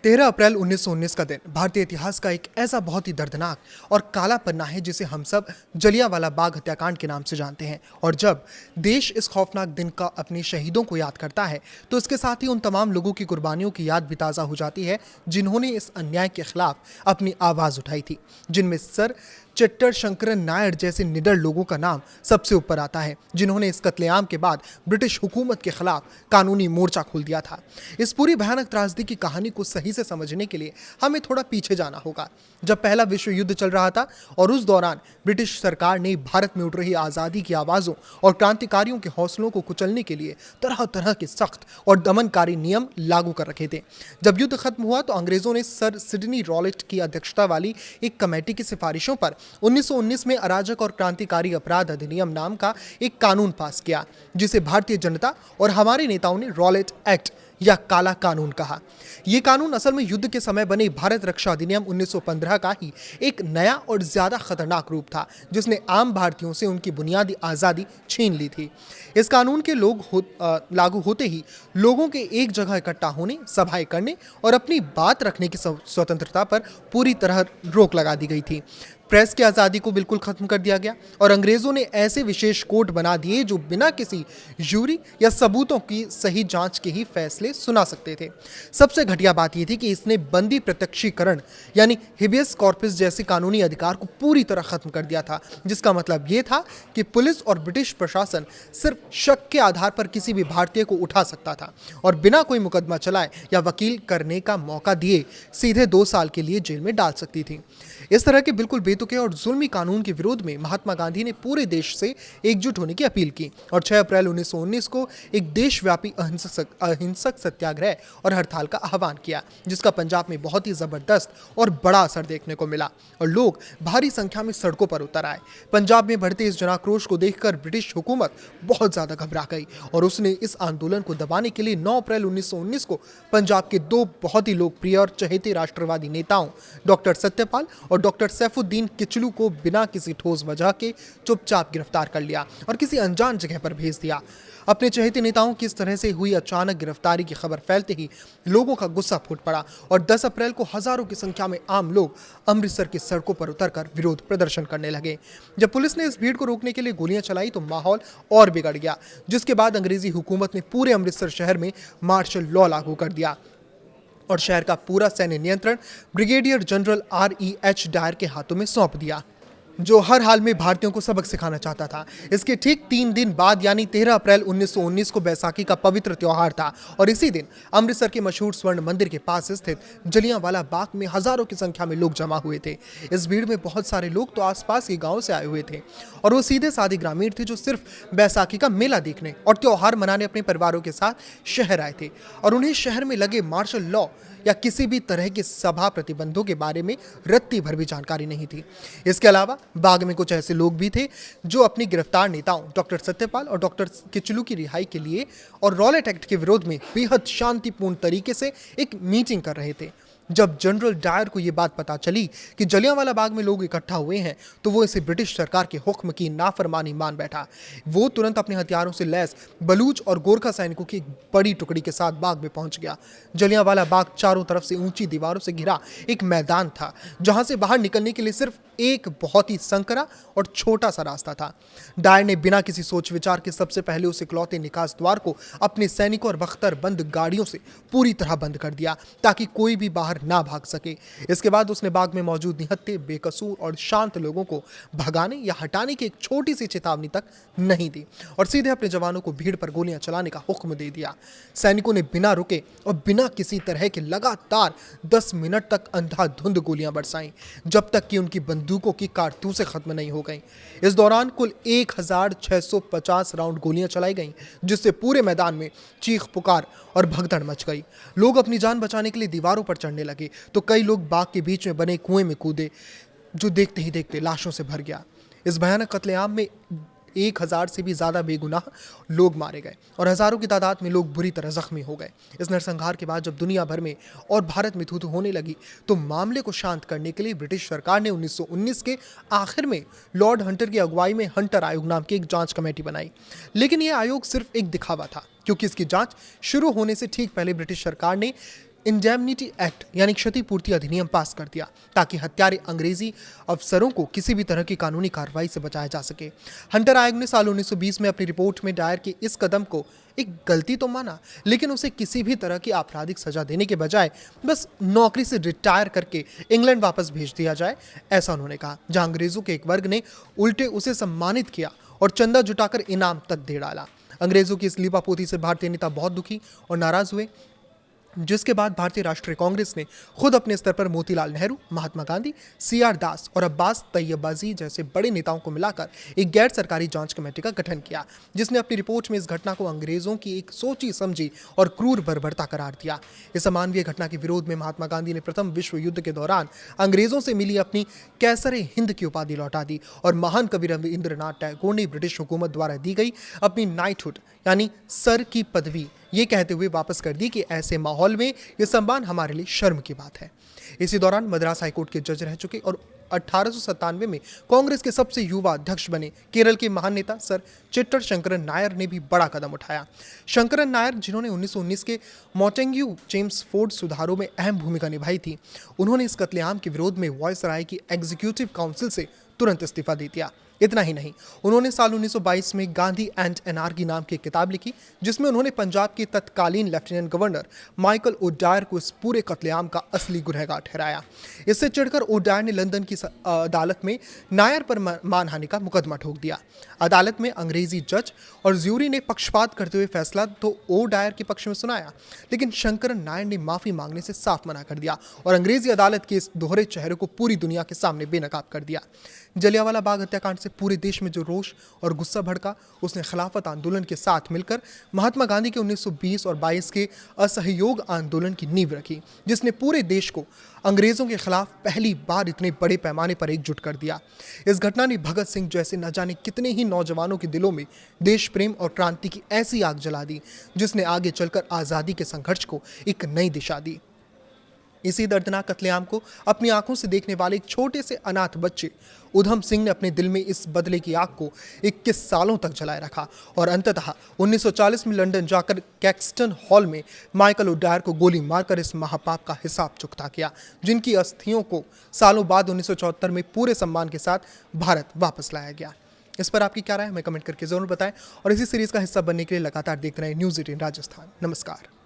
13 अप्रैल 1919 का दिन भारतीय इतिहास का एक ऐसा बहुत ही दर्दनाक और काला पन्ना है जिसे हम सब जलियांवाला बाग हत्याकांड के नाम से जानते हैं। और जब देश इस खौफनाक दिन का अपने शहीदों को याद करता है तो इसके साथ ही उन तमाम लोगों की कुर्बानियों की याद भी ताज़ा हो जाती है जिन्होंने इस अन्याय के खिलाफ अपनी आवाज़ उठाई थी, जिनमें सर चट्टर शंकरन नायर जैसे निडर लोगों का नाम सबसे ऊपर आता है, जिन्होंने इस कत्लेआम के बाद ब्रिटिश हुकूमत के खिलाफ कानूनी मोर्चा खोल दिया था। इस पूरी भयानक त्रासदी की कहानी को सही से समझने के लिए हमें थोड़ा पीछे जाना होगा, जब पहला विश्व युद्ध चल रहा था और उस दौरान ब्रिटिश सरकार ने भारत में उठ रही आज़ादी की आवाज़ों और क्रांतिकारियों के हौसलों को कुचलने के लिए तरह तरह के सख्त और दमनकारी नियम लागू कर रखे थे। जब युद्ध खत्म हुआ तो अंग्रेजों ने सर सिडनी रॉलेट की अध्यक्षता वाली एक कमेटी की सिफारिशों पर 1919 में अराजक और क्रांतिकारी अपराध अधिनियम नाम का एक कानून पास किया, जिसे भारतीय जनता और हमारे नेताओं ने रॉलेट एक्ट या काला कानून कहा। यह कानून असल में युद्ध के समय बने भारत रक्षा अधिनियम 1915 का ही एक नया और ज्यादा खतरनाक रूप था, जिसने आम भारतीयों से उनकी बुनियादी आज़ादी छीन ली थी। इस कानून के लागू होते ही लोगों के एक जगह इकट्ठा होने, सभाएं करने और अपनी बात रखने की स्वतंत्रता पर पूरी तरह रोक लगा दी गई थी। प्रेस की आज़ादी को बिल्कुल खत्म कर दिया गया और अंग्रेजों ने ऐसे विशेष कोर्ट बना दिए जो बिना किसी जूरी या सबूतों की सही जांच के ही फैसले सुना सकते थे। सबसे घटिया बात यह थी कि इसने बंदी प्रत्यक्षीकरण यानी हिबियस कॉर्पस जैसे कानूनी अधिकार को पूरी तरह खत्म कर दिया था, जिसका मतलब यह था कि पुलिस और ब्रिटिश प्रशासन सिर्फ शक के आधार पर किसी भी भारतीय को उठा सकता था और बिना कोई मुकदमा चलाए या वकील करने का मौका दिए सीधे 2 साल के लिए जेल में डाल सकती थी। इस तरह के बिल्कुल बेतुके और जुल्मी कानून के विरोध में महात्मा गांधी ने पूरे देश से एकजुट होने की अपील की और 6 अप्रैल 1919 को एक देशव्यापी अहिंसक सत्याग्रह और हड़ताल का आह्वान किया, जिसका पंजाब में बहुत ही जबरदस्त और बड़ा असर देखने को मिला और लोग भारी संख्या में सड़कों पर उतर आए। पंजाब में बढ़ते इस जनाक्रोश को देखकर ब्रिटिश हुकूमत बहुत ज्यादा घबरा गई और उसने इस आंदोलन को दबाने के लिए 9 अप्रैल 1919 को पंजाब के 2 बहुत ही लोकप्रिय और चहेते राष्ट्रवादी नेताओं डॉक्टर सत्यपाल और डॉक्टर सैफुद्दीन किचलू को बिना किसी ठोस वजह के चुपचाप गिरफ्तार कर लिया और किसी अनजान जगह पर भेज दिया। अपने चहेते नेताओं की इस तरह से हुई अचानक गिरफ्तारी की खबर फैलते ही लोगों का गुस्सा फूट पड़ा और 10 अप्रैल को हजारों की संख्या में आम लोग अमृतसर की सड़कों पर उतरकर विरोध प्रदर्शन करने लगे। जब पुलिस ने इस भीड़ को रोकने के लिए गोलियां चलाई तो माहौल और बिगड़ गया, जिसके बाद अंग्रेजी हुकूमत ने पूरे अमृतसर शहर में मार्शल लॉ लागू कर दिया और शहर का पूरा सैन्य नियंत्रण ब्रिगेडियर जनरल REH डायर के हाथों में सौंप दिया, जो हर हाल में भारतीयों को सबक सिखाना चाहता था। इसके ठीक 3 दिन बाद यानी 13 अप्रैल 1919 को बैसाखी का पवित्र त्योहार था और इसी दिन अमृतसर के मशहूर स्वर्ण मंदिर के पास स्थित जलियांवाला बाग में हजारों की संख्या में लोग जमा हुए थे। इस भीड़ में बहुत सारे लोग तो आसपास के गांव से आए हुए थे और वो सीधे साधे ग्रामीण थे जो सिर्फ बैसाखी का मेला देखने और त्योहार मनाने अपने परिवारों के साथ शहर आए थे और उन्हें शहर में लगे मार्शल लॉ या किसी भी तरह के सभा प्रतिबंधों के बारे में रत्ती भर भी जानकारी नहीं थी। इसके अलावा बाग में कुछ ऐसे लोग भी थे जो अपनी गिरफ्तार नेताओं डॉक्टर सत्यपाल और डॉक्टर किचलू की रिहाई के लिए और रॉलेट एक्ट के विरोध में बेहद शांतिपूर्ण तरीके से एक मीटिंग कर रहे थे। जब जनरल डायर को यह बात पता चली कि जलियांवाला बाग में लोग इकट्ठा हुए हैं तो वो इसे ब्रिटिश सरकार के हुक्म की नाफरमानी मान बैठा। वो तुरंत अपने हथियारों से लैस बलूच और गोरखा सैनिकों की एक बड़ी टुकड़ी के साथ बाग में पहुंच गया। जलियांवाला बाग चारों तरफ से ऊंची दीवारों से घिरा एक मैदान था, जहां से बाहर निकलने के लिए सिर्फ एक बहुत ही संकरा और छोटा सा रास्ता था। डायर ने बिना किसी सोच विचार के सबसे पहले उस इकलौते निकास द्वार को अपने सैनिकों और बख्तरबंद गाड़ियों से पूरी तरह बंद कर दिया ताकि कोई भी बाहर ना भाग सके। इसके बाद उसने बाग में मौजूद निहत्थे, बेकसूर और शांत लोगों को भगाने या हटाने की एक छोटी सी चेतावनी तक नहीं दी और सीधे अपने जवानों को भीड़ पर गोलियां चलाने का हुक्म दे दिया। सैनिकों ने बिना रुके और बिना किसी तरह के लगातार 10 मिनट तक अंधाधुंध गोलियां बरसाईं, जब तक कि उनकी बंदूकों की कारतूसें खत्म नहीं हो गईं। इस दौरान कुल 1650 राउंड गोलियां चलाई गईं, जिससे पूरे मैदान में चीख पुकार और भगदड़ मच गई। लोग अपनी जान बचाने के लिए दीवारों पर चढ़ने लगे तो कई लोग बाग के बीच में बने कुएं में कूदे, जो देखते ही देखते लाशों से भर गया। इस भयानक कत्लेआम में 1000 से भी ज्यादा बेगुनाह लोग मारे गए और हजारों की तादाद में लोग बुरी तरह जख्मी हो गए। इस नरसंहार के बाद जब दुनिया भर में और भारत में थू-थू होने लगी तो मामले को शांत करने के लिए ब्रिटिश सरकार ने 1919 के आखिर में लॉर्ड हंटर की अगुवाई में हंटर आयोग नाम की एक जांच कमेटी बनाई। लेकिन यह आयोग सिर्फ एक दिखावा था, क्योंकि इसकी जांच शुरू होने से ठीक पहले ब्रिटिश सरकार ने इंडेमनिटी एक्ट यानी क्षतिपूर्ति अधिनियम पास कर दिया ताकि हत्यारे अंग्रेजी अफसरों को किसी भी तरह की कानूनी कार्रवाई से बचाया जा सके। हंटर आयोग ने साल 1920 में अपनी रिपोर्ट में दायर की इस कदम को एक गलती तो माना, लेकिन उसे किसी भी तरह की आपराधिक सजा देने के बजाय बस नौकरी से रिटायर करके इंग्लैंड वापस भेज दिया जाए, ऐसा उन्होंने कहा। जहां अंग्रेजों के एक वर्ग ने उल्टे उसे सम्मानित किया और चंदा जुटाकर इनाम तक दे डाला। अंग्रेजों की इस लीपापोती से भारतीय नेता बहुत दुखी और नाराज हुए, जिसके बाद भारतीय राष्ट्रीय कांग्रेस ने खुद अपने स्तर पर मोतीलाल नेहरू, महात्मा गांधी, सीआर दास और अब्बास तैयबाजी जैसे बड़े नेताओं को मिलाकर एक गैर सरकारी जांच कमेटी का गठन किया, जिसने अपनी रिपोर्ट में इस घटना को अंग्रेजों की एक सोची समझी और क्रूर बर्बरता करार दिया। इस अमानवीय घटना के विरोध में महात्मा गांधी ने प्रथम विश्व युद्ध के दौरान अंग्रेजों से मिली अपनी कैसरे हिंद की उपाधि लौटा दी और महान कवि रविंद्रनाथ टैगोर ने ब्रिटिश हुकूमत द्वारा दी गई अपनी नाइटहुड यानी सर की पदवी ये कहते हुए वापस कर दी कि ऐसे माहौल में ये सम्मान हमारे लिए शर्म की बात है। इसी दौरान मद्रास हाईकोर्ट के जज रह चुके और 1897 में कांग्रेस के सबसे युवा अध्यक्ष बने केरल के महान नेता सर चिट्टर शंकरन नायर ने भी बड़ा कदम उठाया। शंकरन नायर, जिन्होंने 1919 के मॉन्टेग्यू चेम्सफोर्ड सुधारों में अहम भूमिका निभाई थी, उन्होंने इस कत्लेआम के विरोध में वॉयसराय की एग्जीक्यूटिव काउंसिल से तुरंत इस्तीफा दे दिया। इतना ही नहीं, उन्होंने साल 1922 में गांधी एंड एनार्की नाम की किताब लिखी, जिसमें उन्होंने पंजाब के तत्कालीन लेफ्टिनेंट गवर्नर माइकल ओडायर को इस पूरे कत्लेआम का असली गुनहगार ठहराया। इससे चिढ़कर ओडायर ने लंदन की अदालत में नायर पर मानहानि का मुकदमा ठोक दिया। अदालत में अंग्रेजी जज और ज्यूरी ने पक्षपात करते हुए फैसला तो ओडायर के पक्ष में सुनाया, लेकिन शंकरन नायर ने माफी मांगने से साफ मना कर दिया और अंग्रेजी अदालत के इस दोहरे चेहरे को पूरी दुनिया के सामने बेनकाब कर दिया। जलियांवाला बाग हत्याकांड से पूरे देश में जो रोष और गुस्सा भड़का, उसने खिलाफत आंदोलन के साथ मिलकर महात्मा गांधी के 1920 और 22 के असहयोग आंदोलन की नींव रखी, जिसने पूरे देश को अंग्रेजों के खिलाफ पहली बार इतने बड़े पैमाने पर एकजुट कर दिया। इस घटना ने भगत सिंह जैसे न जाने कितने ही नौजवानों के दिलों में देश प्रेम और क्रांति की ऐसी आग जला दी, जिसने आगे चलकर आज़ादी के संघर्ष को एक नई दिशा दी। इसी दर्दनाक कत्लेआम को अपनी आंखों से देखने वाले एक छोटे से अनाथ बच्चे उधम सिंह ने अपने दिल में इस बदले की आग को 21 सालों तक जलाए रखा और अंततः 1940 में लंदन जाकर कैक्सटन हॉल में माइकल ओडायर को गोली मारकर इस महापाप का हिसाब चुकता किया, जिनकी अस्थियों को सालों बाद 1974 में पूरे सम्मान के साथ भारत वापस लाया गया। इस पर आपकी क्या राय है, हमें कमेंट करके जरूर बताएं और इसी सीरीज का हिस्सा बनने के लिए लगातार देखते रहें न्यूज़ 18 राजस्थान। नमस्कार।